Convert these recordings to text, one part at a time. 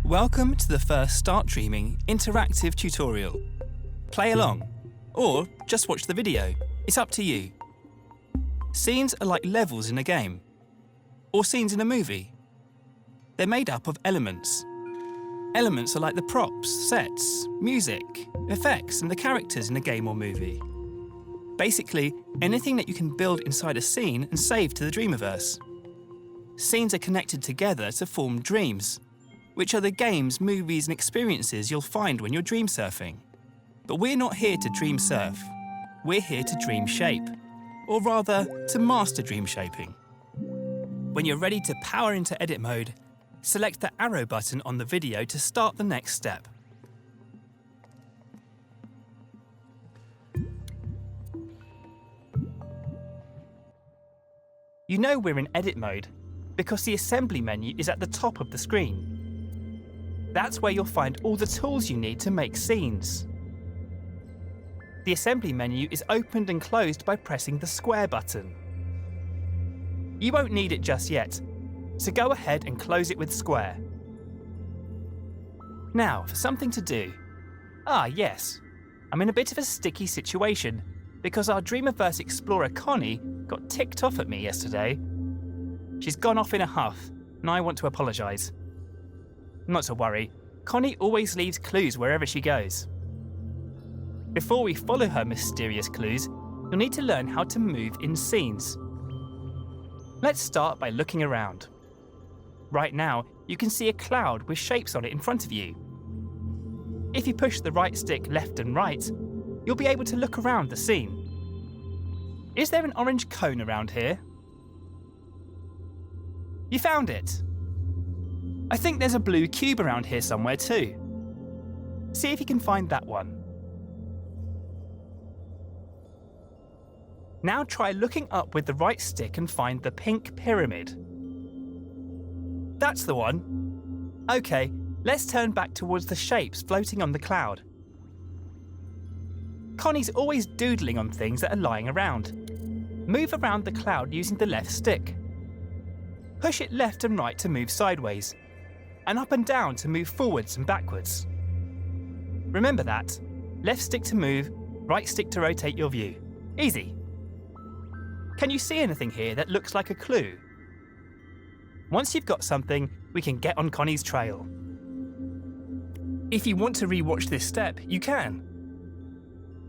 Welcome to the first Start Dreaming interactive tutorial. Play along, or just watch the video. It's up to you. Scenes are like levels in a game, or scenes in a movie. They're made up of elements. Elements are like the props, sets, music, effects, and the characters in a game or movie. Basically, anything that you can build inside a scene and save to the dreamiverse. Scenes are connected together to form dreams, which are the games, movies, and experiences you'll find when you're dream surfing. But we're not here to dream surf. We're here to dream shape, or rather, to master dream shaping. When you're ready to power into edit mode, select the arrow button on the video to start the next step. You know we're in edit mode because the assembly menu is at the top of the screen. That's where you'll find all the tools you need to make scenes. The assembly menu is opened and closed by pressing the square button. You won't need it just yet, so go ahead and close it with square. Now, for something to do. Yes, I'm in a bit of a sticky situation because our Dreamiverse explorer Connie got ticked off at me yesterday. She's gone off in a huff, and I want to apologise. Not to worry, Connie always leaves clues wherever she goes. Before we follow her mysterious clues, you'll need to learn how to move in scenes. Let's start by looking around. Right now, you can see a cloud with shapes on it in front of you. If you push the right stick left and right, you'll be able to look around the scene. Is there an orange cone around here? You found it! I think there's a blue cube around here somewhere too. See if you can find that one. Now try looking up with the right stick and find the pink pyramid. That's the one. Okay, let's turn back towards the shapes floating on the cloud. Connie's always doodling on things that are lying around. Move around the cloud using the left stick. Push it left and right to move sideways, and up and down to move forwards and backwards. Remember that. Left stick to move, right stick to rotate your view. Easy. Can you see anything here that looks like a clue? Once you've got something, we can get on Connie's trail. If you want to re-watch this step, you can.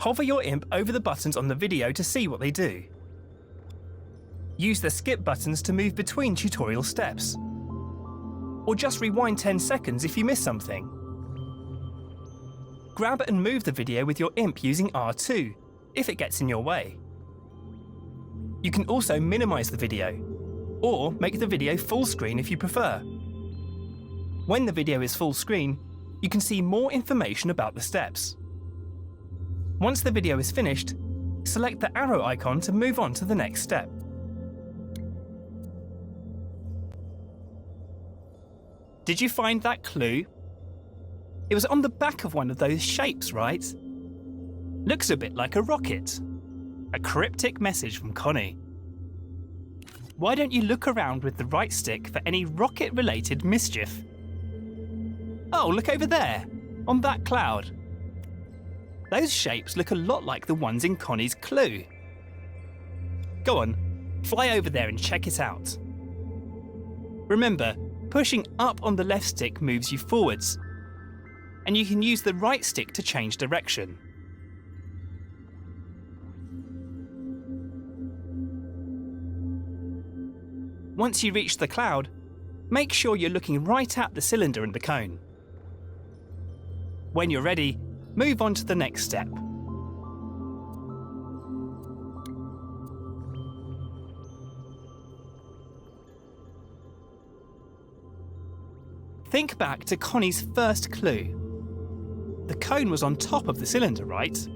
Hover your imp over the buttons on the video to see what they do. Use the skip buttons to move between tutorial steps. Or just rewind 10 seconds if you miss something. Grab and move the video with your imp using R2, if it gets in your way. You can also minimize the video, or make the video full screen if you prefer. When the video is full screen, you can see more information about the steps. Once the video is finished, select the arrow icon to move on to the next step. Did you find that clue? It was on the back of one of those shapes, right? Looks a bit like a rocket. A cryptic message from Connie. Why don't you look around with the right stick for any rocket-related mischief? Oh, look over there, on that cloud. Those shapes look a lot like the ones in Connie's clue. Go on, fly over there and check it out. Remember, pushing up on the left stick moves you forwards, and you can use the right stick to change direction. Once you reach the cloud, make sure you're looking right at the cylinder and the cone. When you're ready, move on to the next step. Think back to Connie's first clue. The cone was on top of the cylinder, right?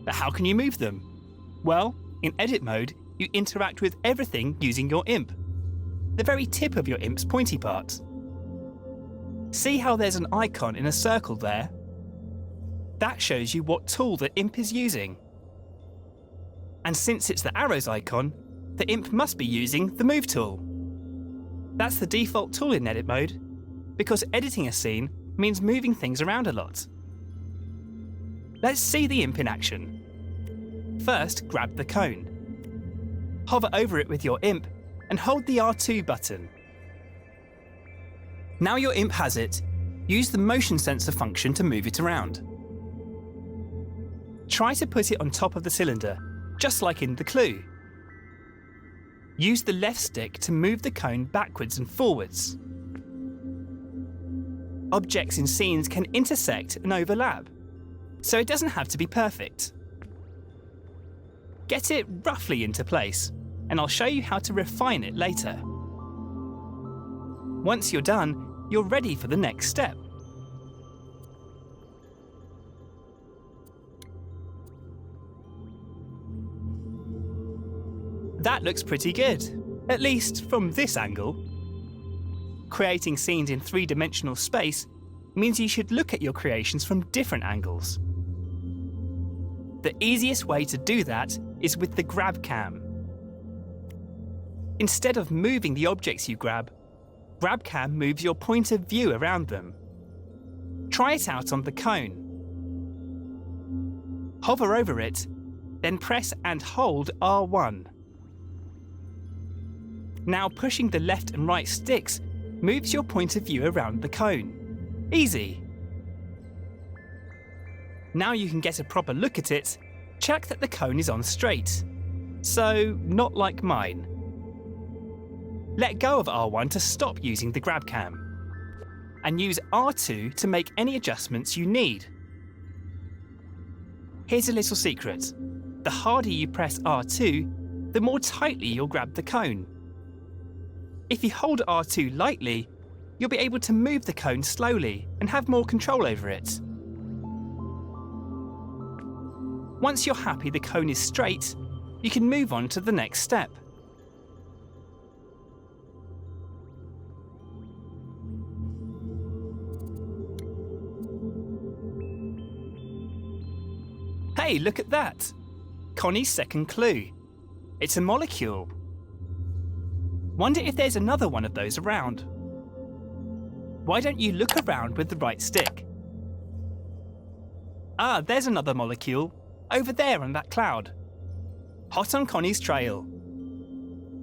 But how can you move them? Well, in edit mode, you interact with everything using your imp, the very tip of your imp's pointy part. See how there's an icon in a circle there? That shows you what tool the imp is using. And since it's the arrows icon, the imp must be using the move tool. That's the default tool in edit mode. because editing a scene means moving things around a lot. Let's see the imp in action. First, grab the cone. Hover over it with your imp and hold the R2 button. Now your imp has it, use the motion sensor function to move it around. Try to put it on top of the cylinder, just like in the clue. Use the left stick to move the cone backwards and forwards. Objects in scenes can intersect and overlap, so it doesn't have to be perfect. Get it roughly into place, and I'll show you how to refine it later. Once you're done, you're ready for the next step. That looks pretty good, at least from this angle. Creating scenes in three-dimensional space means you should look at your creations from different angles. The easiest way to do that is with the grab cam. Instead of moving the objects you grab cam moves your point of view around them. Try it out on the cone. Hover over it, then press and hold R1. Now pushing the left and right sticks moves your point of view around the cone. Easy. Now you can get a proper look at it, check that the cone is on straight. So, not like mine. Let go of R1 to stop using the grab cam, and use R2 to make any adjustments you need. Here's a little secret. The harder you press R2, the more tightly you'll grab the cone. If you hold R2 lightly, you'll be able to move the cone slowly and have more control over it. Once you're happy the cone is straight, you can move on to the next step. Hey, look at that! Connie's second clue. It's a molecule. Wonder if there's another one of those around. Why don't you look around with the right stick? Ah, there's another molecule, over there on that cloud. Hot on Connie's trail.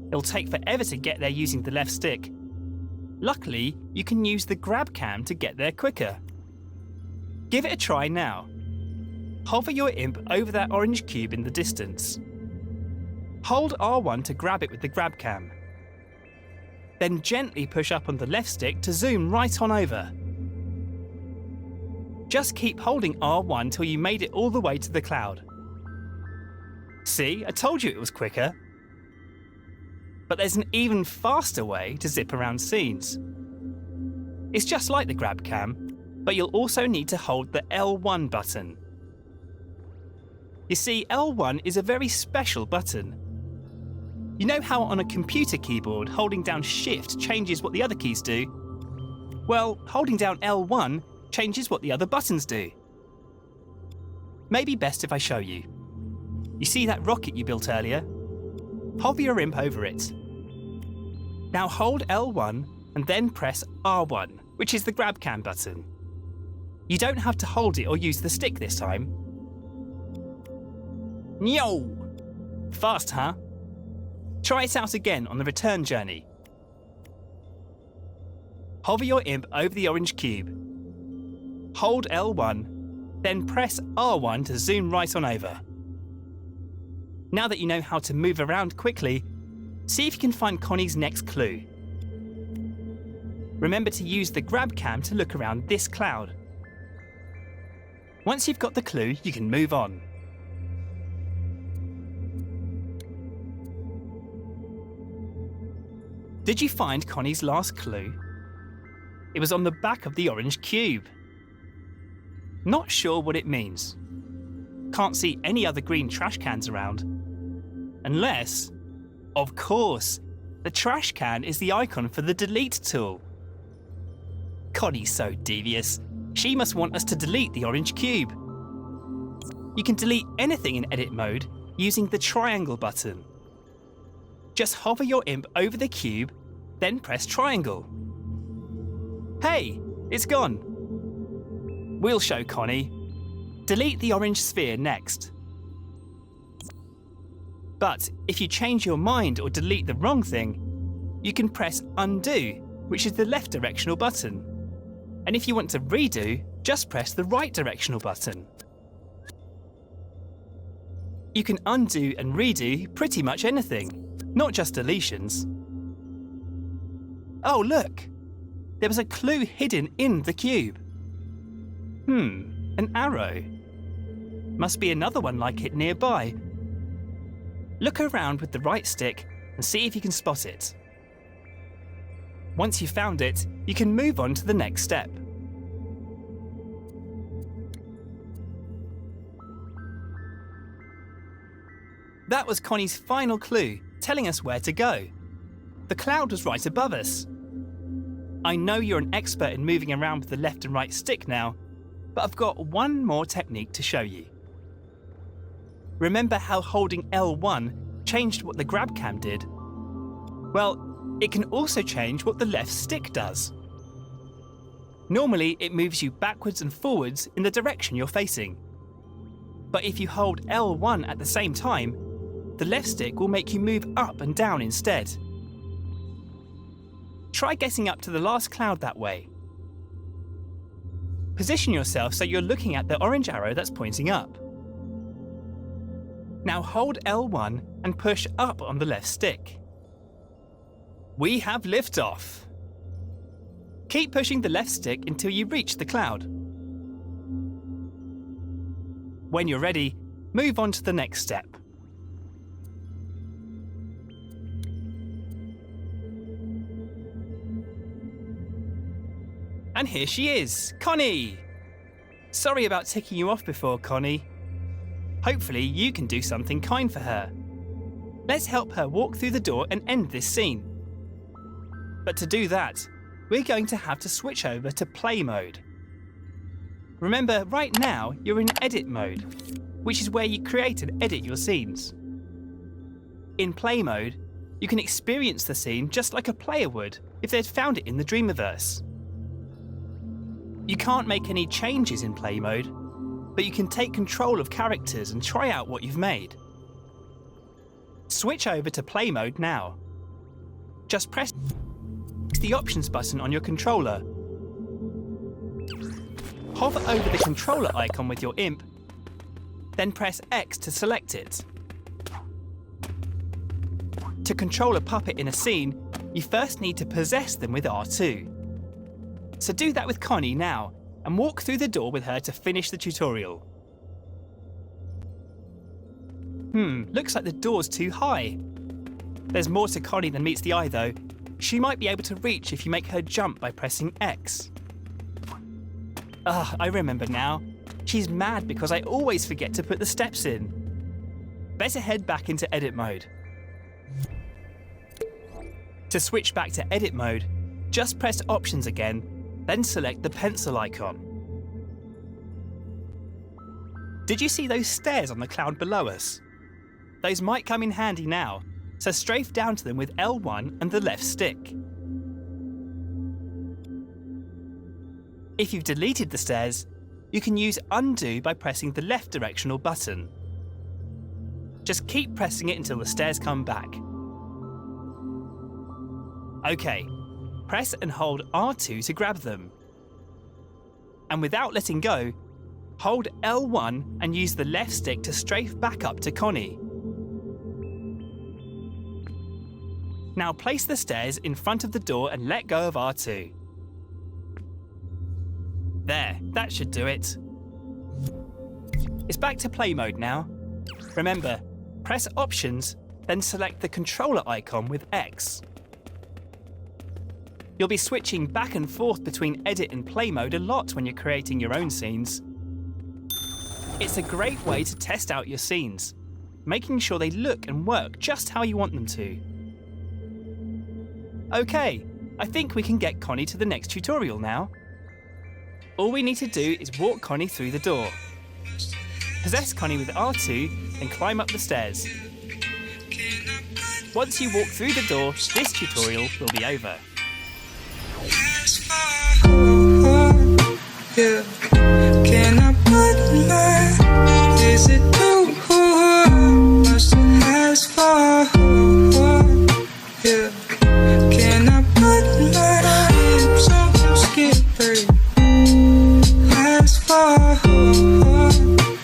It'll take forever to get there using the left stick. Luckily, you can use the grab cam to get there quicker. Give it a try now. Hover your imp over that orange cube in the distance. Hold R1 to grab it with the grab cam. Then gently push up on the left stick to zoom right on over. Just keep holding R1 till you made it all the way to the cloud. See, I told you it was quicker. But there's an even faster way to zip around scenes. It's just like the grab cam, but you'll also need to hold the L1 button. You see, L1 is a very special button. You know how on a computer keyboard holding down Shift changes what the other keys do? Well, holding down L1 changes what the other buttons do. Maybe best if I show you. You see that rocket you built earlier? Hover your imp over it. Now hold L1 and then press R1, which is the grab cam button. You don't have to hold it or use the stick this time. Yo! Fast, huh? Try it out again on the return journey. Hover your imp over the orange cube. Hold L1, then press R1 to zoom right on over. Now that you know how to move around quickly, see if you can find Connie's next clue. Remember to use the grab cam to look around this cloud. Once you've got the clue, you can move on. Did you find Connie's last clue? It was on the back of the orange cube. Not sure what it means. Can't see any other green trash cans around. Unless, of course, the trash can is the icon for the delete tool. Connie's so devious. She must want us to delete the orange cube. You can delete anything in edit mode using the triangle button. Just hover your imp over the cube, then press triangle. Hey, it's gone. We'll show Connie. Delete the orange sphere next. But if you change your mind or delete the wrong thing, you can press undo, which is the left directional button. And if you want to redo, just press the right directional button. You can undo and redo pretty much anything, not just deletions. Oh, look! There was a clue hidden in the cube. An arrow. Must be another one like it nearby. Look around with the right stick and see if you can spot it. Once you've found it, you can move on to the next step. That was Connie's final clue, telling us where to go. The cloud was right above us. I know you're an expert in moving around with the left and right stick now, but I've got one more technique to show you. Remember how holding L1 changed what the grab cam did? Well, it can also change what the left stick does. Normally, it moves you backwards and forwards in the direction you're facing. But if you hold L1 at the same time, the left stick will make you move up and down instead. Try getting up to the last cloud that way. Position yourself so you're looking at the orange arrow that's pointing up. Now hold L1 and push up on the left stick. We have liftoff. Keep pushing the left stick until you reach the cloud. When you're ready, move on to the next step. And here she is, Connie! Sorry about ticking you off before, Connie. Hopefully you can do something kind for her. Let's help her walk through the door and end this scene. But to do that, we're going to have to switch over to play mode. Remember, right now you're in edit mode, which is where you create and edit your scenes. In play mode, you can experience the scene just like a player would if they'd found it in the dreamiverse. You can't make any changes in play mode, but you can take control of characters and try out what you've made. Switch over to play mode now. Just press the options button on your controller. Hover over the controller icon with your imp, then press X to select it. To control a puppet in a scene, you first need to possess them with R2. So do that with Connie now, and walk through the door with her to finish the tutorial. Looks like the door's too high. There's more to Connie than meets the eye though. She might be able to reach if you make her jump by pressing X. I remember now. She's mad because I always forget to put the steps in. Better head back into edit mode. To switch back to edit mode, just press options again, then select the pencil icon. Did you see those stairs on the cloud below us? Those might come in handy now, so strafe down to them with L1 and the left stick. If you've deleted the stairs, you can use undo by pressing the left directional button. Just keep pressing it until the stairs come back. OK, press and hold R2 to grab them. And without letting go, hold L1 and use the left stick to strafe back up to Connie. Now place the stairs in front of the door and let go of R2. There, that should do it. It's back to play mode now. Remember, press options, then select the controller icon with X. You'll be switching back and forth between edit and play mode a lot when you're creating your own scenes. It's a great way to test out your scenes, making sure they look and work just how you want them to. OK, I think we can get Connie to the next tutorial now. All we need to do is walk Connie through the door. Possess Connie with R2 and climb up the stairs. Once you walk through the door, this tutorial will be over.